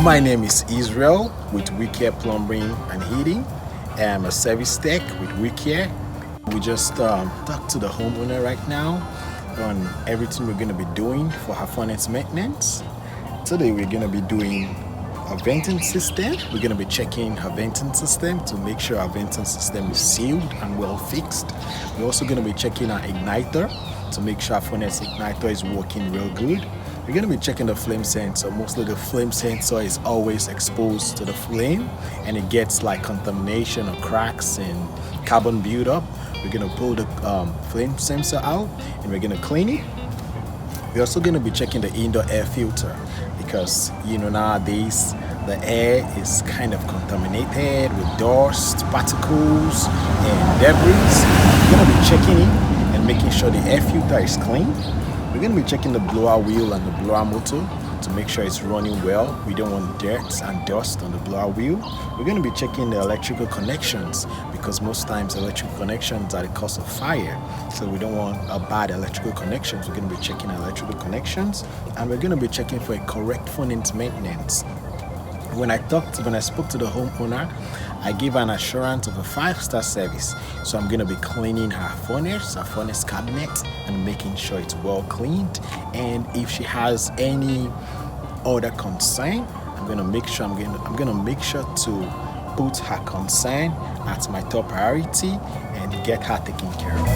My name is Israel with We Care Plumbing and Heating. I'm a service tech with We Care. We just talked to the homeowner right now on everything we're going to be doing for her furnace maintenance. Today we're going to be doing a venting system. We're going to be checking her venting system to make sure our venting system is sealed and well fixed. We're also going to be checking our igniter to make sure our furnace igniter is working real good. We're going to be checking the flame sensor. Mostly the flame sensor is always exposed to the flame and it gets like contamination or cracks and carbon buildup. We're going to pull the flame sensor out and we're going to clean it. We're also going to be checking the indoor air filter because nowadays the air is kind of contaminated with dust, particles and debris. We're going to be checking it and making sure the air filter is clean. We're going to be checking the blower wheel and the blower motor to make sure it's running well. We don't want dirt and dust on the blower wheel. We're going to be checking the electrical connections because most times electrical connections are the cause of fire. So we don't want a bad electrical connections. We're going to be checking electrical connections and we're going to be checking for a correct furnace maintenance. When I spoke to the homeowner, I gave her an assurance of a 5-star service. So I'm going to be cleaning her furnace cabinet and making sure it's well cleaned. And if she has any other concern, I'm going to make sure to put her concern as my top priority and get her taken care of.